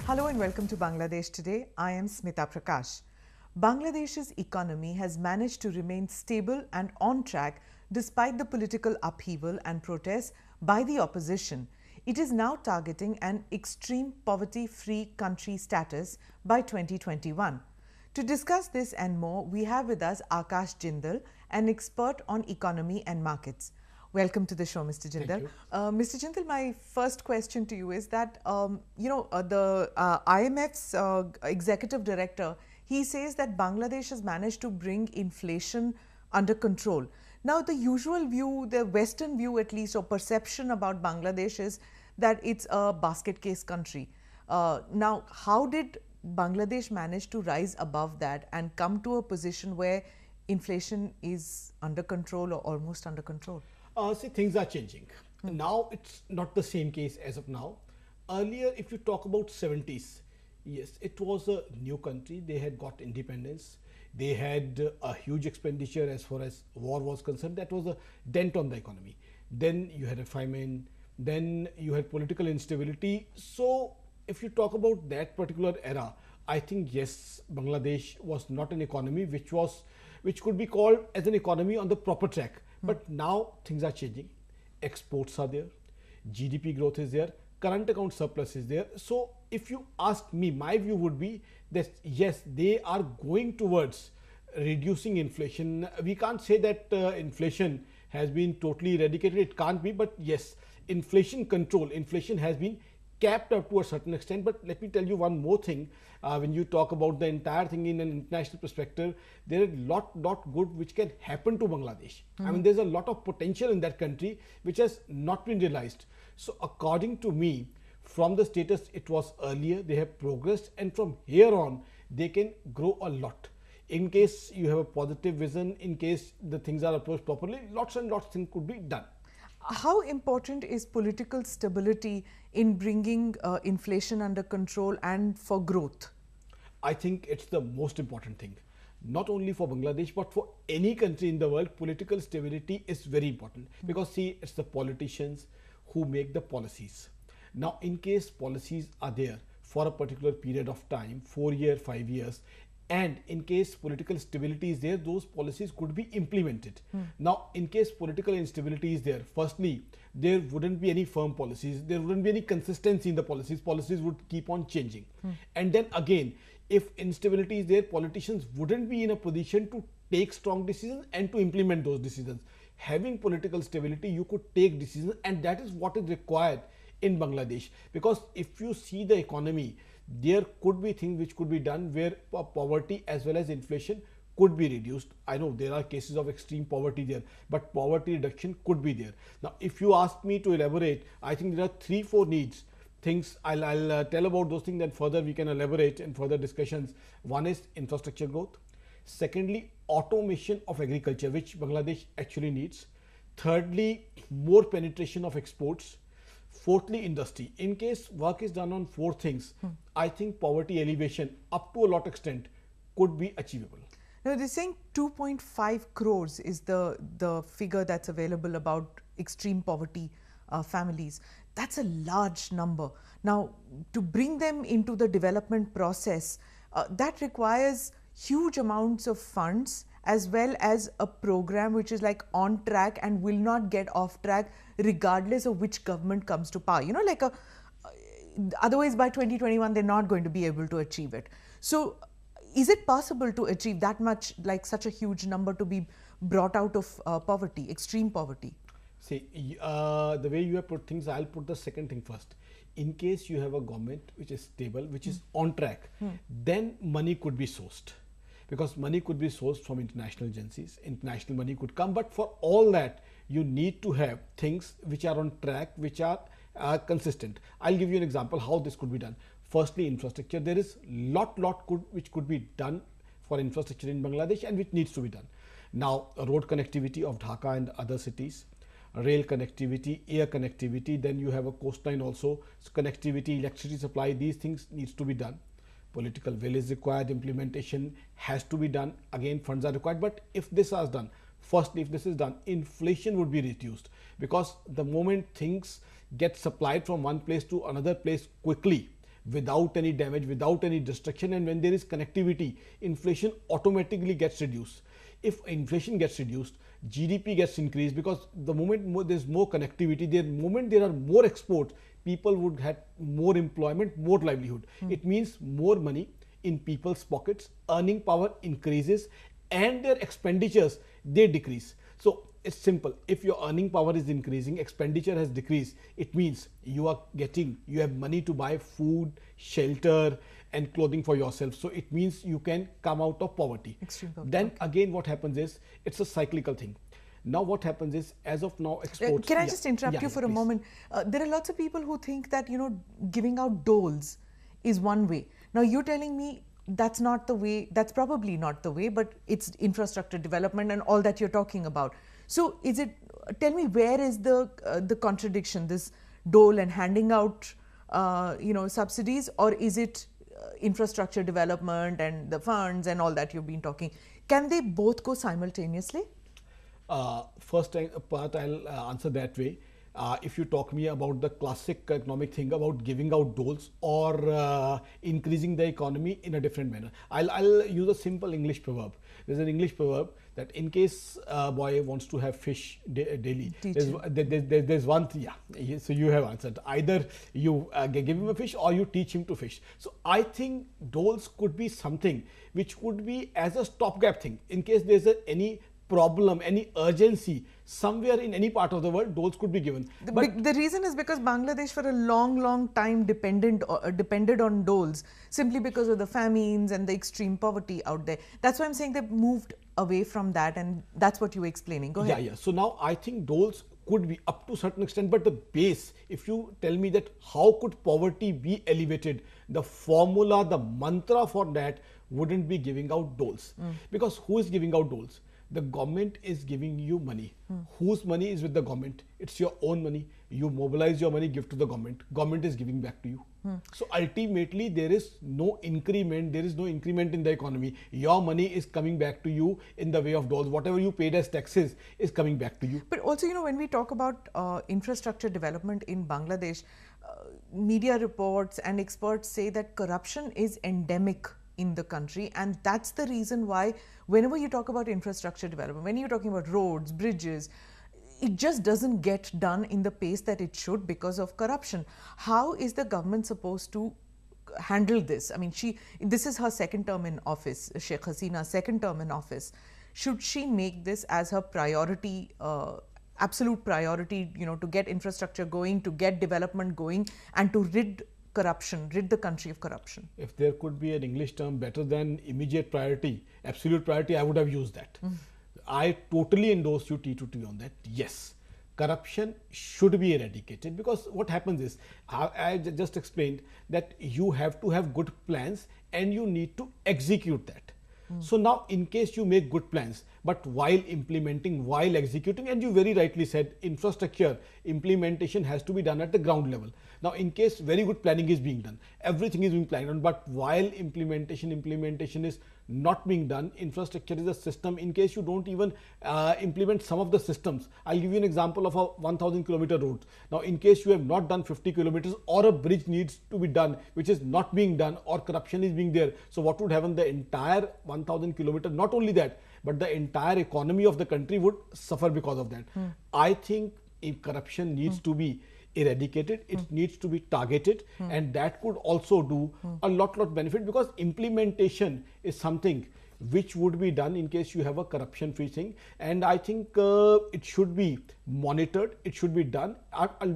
Hello and welcome to Bangladesh Today. I am Smita Prakash. Bangladesh's economy has managed to remain stable and on track despite the political upheaval and protests by the opposition. It is now targeting an extreme poverty-free country status by 2021. To discuss this and more, we have with us Akash Jindal, an expert on economy and markets. Welcome to the show, Mr. Jindal. Mr. Jindal, my first question to you is that, the IMF's executive director, he says that Bangladesh has managed to bring inflation under control. Now, the usual view, the Western view at least, or perception about Bangladesh is that it's a basket case country. Now, how did Bangladesh manage to rise above that and come to a position where inflation is under control or almost under control? See, things are changing. Now it's not the same case as of now. Earlier, if you talk about 70s, yes, it was a new country. They had got independence. They had a huge expenditure as far as war was concerned. That was a dent on the economy. Then you had a famine. Then you had political instability. So if you talk about that particular era, I think yes, Bangladesh was not an economy which could be called as an economy on the proper track. But now things are changing. Exports are there, GDP growth is there, current account surplus is there. So if you ask me, my view would be that yes, they are going towards reducing inflation. We can't say that inflation has been totally eradicated. It can't be, but yes, inflation control, inflation has been capped up to a certain extent. But let me tell you one more thing. When you talk about the entire thing in an international perspective, there is lot good which can happen to Bangladesh. I mean, there's a lot of potential in that country which has not been realized. So according to me, from the status it was earlier, they have progressed, and from here on they can grow a lot. In case you have a positive vision, in case the things are approached properly, lots and lots of things could be done. How important is political stability in bringing inflation under control and for growth? I think it's the most important thing. Not only for Bangladesh, but for any country in the world, political stability is very important. Because see, it's the politicians who make the policies. Now, in case policies are there for a particular period of time, 4 years, 5 years, and in case political stability is there, those policies could be implemented. Now, in case political instability is there, firstly, there wouldn't be any firm policies, there wouldn't be any consistency in the policies, policies would keep on changing. And then again, if instability is there, politicians wouldn't be in a position to take strong decisions and to implement those decisions. Having political stability, you could take decisions, and that is what is required in Bangladesh. Because if you see the economy, there could be things which could be done where poverty as well as inflation could be reduced. I know there are cases of extreme poverty there, but poverty reduction could be there. Now, if you ask me to elaborate, I think there are 3-4 needs. Things I'll tell about those things, then further we can elaborate in further discussions. One is infrastructure growth. Secondly, automation of agriculture, which Bangladesh actually needs. Thirdly, more penetration of exports. Fourthly, industry. In case work is done on 4 things, I think poverty alleviation up to a lot extent could be achievable. Now, they're saying 2.5 crores is the figure that's available about extreme poverty families. That's a large number. Now, to bring them into the development process, that requires huge amounts of funds as well as a program which is like on track and will not get off track regardless of which government comes to power. You know, like otherwise by 2021 they're not going to be able to achieve it. So is it possible to achieve that much, like such a huge number to be brought out of poverty, extreme poverty? See, the way you have put things, I'll put the second thing first. In case you have a government which is stable, which is on track, then money could be sourced. Because money could be sourced from international agencies, international money could come, but for all that, you need to have things which are on track, which are consistent. I'll give you an example how this could be done. Firstly, infrastructure. There is lot which could be done for infrastructure in Bangladesh and which needs to be done. Now, road connectivity of Dhaka and other cities, rail connectivity, air connectivity, then you have a coastline also, so connectivity, electricity supply, these things needs to be done. Political will is required, implementation has to be done, again funds are required. But if this is done, firstly, if this is done, inflation would be reduced, because the moment things get supplied from one place to another place quickly, without any damage, without any destruction, and when there is connectivity, inflation automatically gets reduced. If inflation gets reduced, GDP gets increased, because the moment there's more connectivity, the moment there are more exports, people would have more employment, more livelihood. It means more money in people's pockets, earning power increases, and their expenditures, they decrease. So it's simple. If your earning power is increasing, expenditure has decreased, it means you have money to buy food, shelter and clothing for yourself. So it means you can come out of poverty. Extreme poverty. Then again, what happens is, it's a cyclical thing. Now what happens is, as of now, exports. Can I just interrupt you for a moment? There are lots of people who think that, giving out doles is one way. Now you're telling me that's not the way, that's probably not the way, but it's infrastructure development and all that you're talking about. So is it, tell me, where is the contradiction, this dole and handing out, subsidies, or is it infrastructure development and the funds and all that you've been talking? Can they both go simultaneously? First part I'll answer that way. If you talk me about the classic economic thing about giving out doles or increasing the economy in a different manner, I'll use a simple English proverb. There's an English proverb that in case a boy wants to have fish daily, there's one thing, so you have answered. Either you give him a fish or you teach him to fish. So I think doles could be something which would be as a stopgap thing. In case there's any problem, any urgency somewhere in any part of the world, doles could be given. But the reason is because Bangladesh for a long time depended on doles, simply because of the famines and the extreme poverty out there. That's why I'm saying they've moved away from that, and that's what you were explaining. Go ahead. Yeah. So now I think doles could be up to a certain extent, but the base, if you tell me that how could poverty be elevated, the formula, the mantra for that wouldn't be giving out doles. Because who is giving out doles? The government is giving you money. Whose money is with the government? It's your own money. You mobilize your money, give to the government. Government is giving back to you. So ultimately, there is no increment. There is no increment in the economy. Your money is coming back to you in the way of dollars. Whatever you paid as taxes is coming back to you. But also, when we talk about infrastructure development in Bangladesh, media reports and experts say that corruption is endemic in the country, and that's the reason why whenever you talk about infrastructure development, when you're talking about roads, bridges, it just doesn't get done in the pace that it should because of corruption. How is the government supposed to handle this? I mean, this is her second term in office, Sheikh Hasina's second term in office. Should she make this as her priority, absolute priority, to get infrastructure going, to get development going, and to rid the country of corruption? If there could be an English term better than immediate priority, absolute priority, I would have used that. I totally endorse you, T2T, on that. Yes, corruption should be eradicated, because what happens is, I just explained that you have to have good plans and you need to execute that. So now, in case you make good plans, but while implementing, while executing, and you very rightly said, infrastructure implementation has to be done at the ground level. Now, in case very good planning is being done, everything is being planned on, but while implementation is not being done, infrastructure is a system. In case you don't even implement some of the systems, I'll give you an example of a 1000 kilometer road. Now, in case you have not done 50 kilometers, or a bridge needs to be done, which is not being done, or corruption is being there, so what would happen? The entire 1000 kilometers, not only that, but the entire economy of the country would suffer because of that. I think if corruption needs to be eradicated, it needs to be targeted, and that could also do a lot benefit, because implementation is something which would be done in case you have a corruption free thing. And I think it should be monitored, it should be done,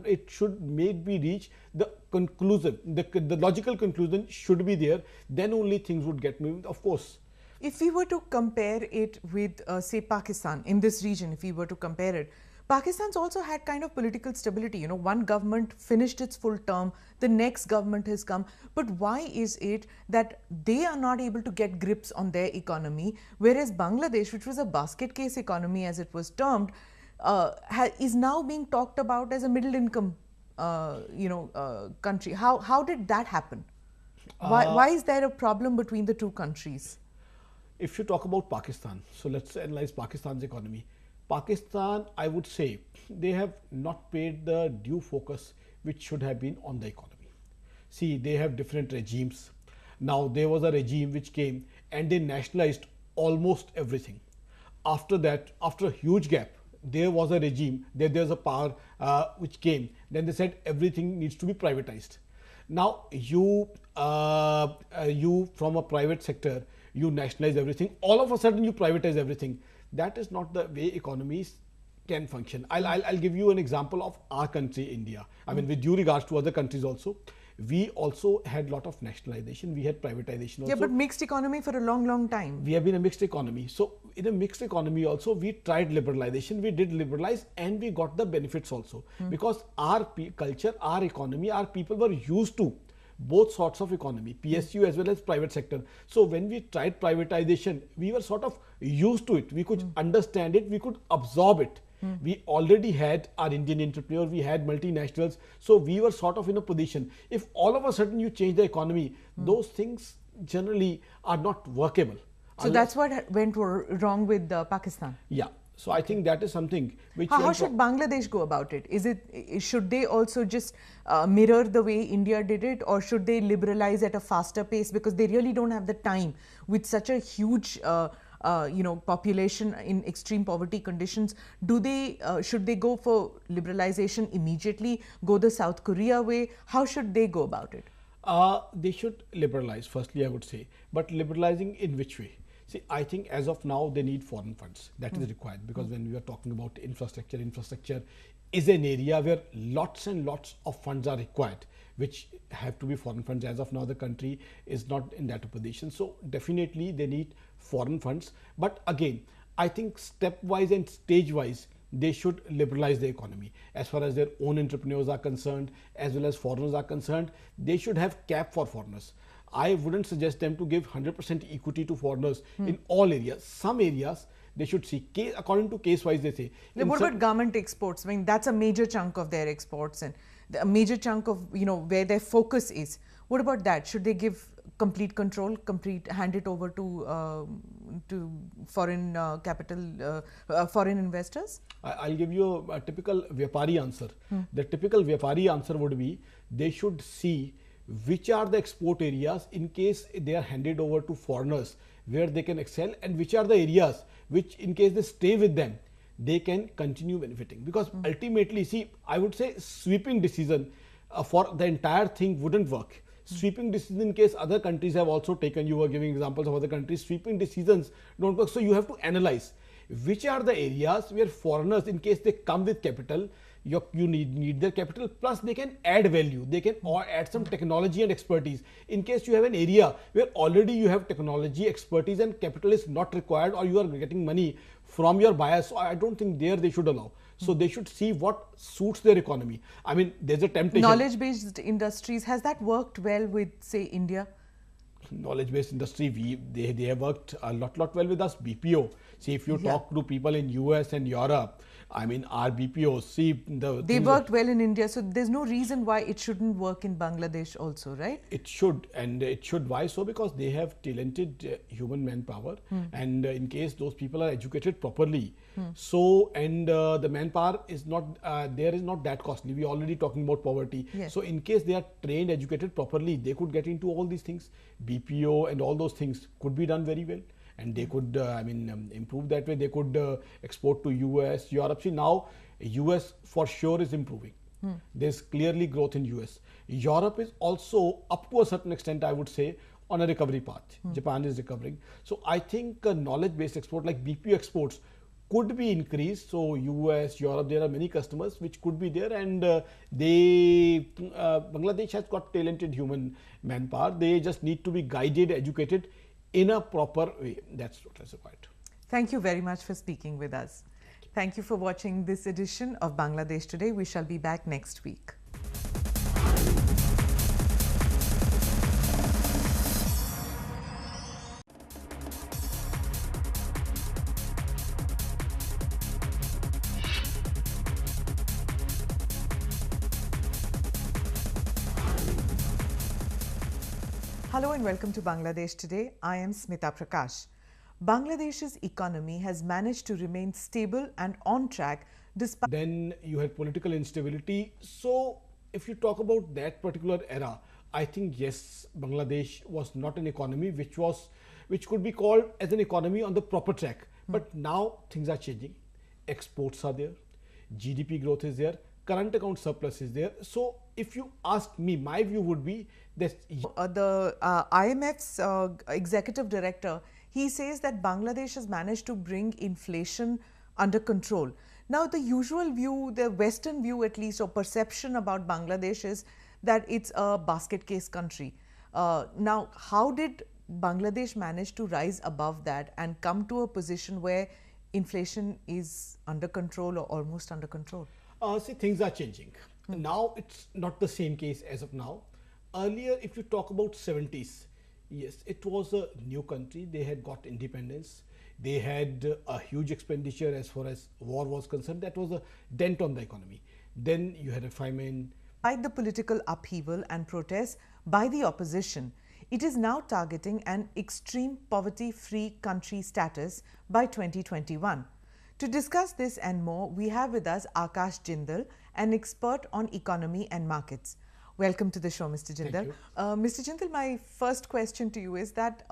it should maybe reach the conclusion, the logical conclusion should be there, then only things would get moving, of course. If we were to compare it with, say, Pakistan, in this region, if we were to compare it, Pakistan's also had kind of political stability. One government finished its full term, the next government has come. But why is it that they are not able to get grips on their economy, whereas Bangladesh, which was a basket case economy as it was termed, is now being talked about as a middle income country? How did that happen? Why is there a problem between the two countries? If you talk about Pakistan, so let's analyze Pakistan's economy. Pakistan, I would say, they have not paid the due focus which should have been on the economy. See, they have different regimes. Now, there was a regime which came and they nationalized almost everything. After that, after a huge gap, there was a regime, there's a power which came. Then they said everything needs to be privatized. Now, you from a private sector, you nationalize everything. All of a sudden, you privatize everything. That is not the way economies can function. I'll give you an example of our country, India. I mean, with due regards to other countries also, we also had a lot of nationalization. We had privatization also. Yeah, but mixed economy for a long, long time. We have been a mixed economy. So in a mixed economy also, we tried liberalization. We did liberalize and we got the benefits also. Because our culture, our economy, our people were used to both sorts of economy, PSU as well as private sector. So when we tried privatization, we were sort of used to it. We could understand it. We could absorb it. We already had our Indian entrepreneur, we had multinationals, so we were sort of in a position. If all of a sudden you change the economy, those things generally are not workable. So that's what went wrong with Pakistan. Yeah. So I think that is something which. How should Bangladesh go about it? Should they also just mirror the way India did it, or should they liberalize at a faster pace because they really don't have the time with such a huge population in extreme poverty conditions? Should they go for liberalization immediately, go the South Korea way? How should they go about it? They should liberalize, firstly, I would say. But liberalizing in which way? See, I think as of now, they need foreign funds. That is required, because when we are talking about infrastructure is an area where lots and lots of funds are required, which have to be foreign funds. As of now, the country is not in that position. So definitely they need foreign funds. But again, I think stepwise and stage-wise, they should liberalize the economy. As far as their own entrepreneurs are concerned, as well as foreigners are concerned, they should have cap for foreigners. I wouldn't suggest them to give 100% equity to foreigners in all areas. Some areas they should see, according to case wise, they say. What about government exports? I mean, that's a major chunk of their exports and a major chunk of, where their focus is. What about that? Should they give complete control, hand it over to foreign capital, foreign investors? I'll give you a typical Vyapari answer. The typical Vyapari answer would be, they should see which are the export areas in case they are handed over to foreigners where they can excel, and which are the areas which in case they stay with them, they can continue benefiting. Because ultimately, see, I would say sweeping decision for the entire thing wouldn't work. Sweeping decision in case other countries have also taken, you were giving examples of other countries, sweeping decisions don't work. So you have to analyze which are the areas where foreigners, in case they come with capital, you need their capital, plus they can add value, they can add some technology and expertise. In case you have an area where already you have technology, expertise and capital is not required, or you are getting money from your buyers, so I don't think there they should allow. So they should see what suits their economy. I mean, there's a temptation. Knowledge-based industries, has that worked well with, say, India? Knowledge-based industry, they have worked a lot well with us. BPO. See, if you talk to people in US and Europe, I mean, our BPOs, see, they worked well in India, so there's no reason why it shouldn't work in Bangladesh also, right? It should, and it should. Why so? Because they have talented human manpower, and in case those people are educated properly, so, and the manpower is not there, is not that costly. We are already talking about poverty. Yes. So in case they are trained, educated properly, they could get into all these things. BPO and all those things could be done very well. And they could, improve that way. They could export to US, Europe. See, now US for sure is improving. There's clearly growth in US. Europe is also, up to a certain extent, I would say, on a recovery path. Japan is recovering. So I think knowledge-based export, like BPO exports, could be increased. So US, Europe, there are many customers which could be there, and Bangladesh has got talented human manpower. They just need to be guided, educated in a proper way. That's what is required. Thank you very much for speaking with us. Thank you for watching this edition of Bangladesh Today. We shall be back next week. Hello and welcome to Bangladesh Today. I am Smita Prakash. Bangladesh's economy has managed to remain stable and on track despite. Then you had political instability. So if you talk about that particular era, I think yes, Bangladesh was not an economy which could be called as an economy on the proper track. But now things are changing. Exports are there, GDP growth is there, current account surplus is there. So if you ask me, my view would be that The IMF's executive director, he says that Bangladesh has managed to bring inflation under control. Now, the usual view, the Western view at least, or perception about Bangladesh is that it's a basket case country. Now, how did Bangladesh manage to rise above that and come to a position where inflation is under control or almost under control? see, things are changing. Now it's not the same case as of now. Earlier, if you talk about 70s, yes, it was a new country. They had got independence. They had a huge expenditure as far as war was concerned. That was a dent on the economy. Then you had a famine. Despite the political upheaval and protests by the opposition, it is now targeting an extreme poverty-free country status by 2021. To discuss this and more, we have with us Akash Jindal, an expert on economy and markets. Welcome to the show, Mr. Jindal. Thank you. Mr. Jindal, my first question to you is that,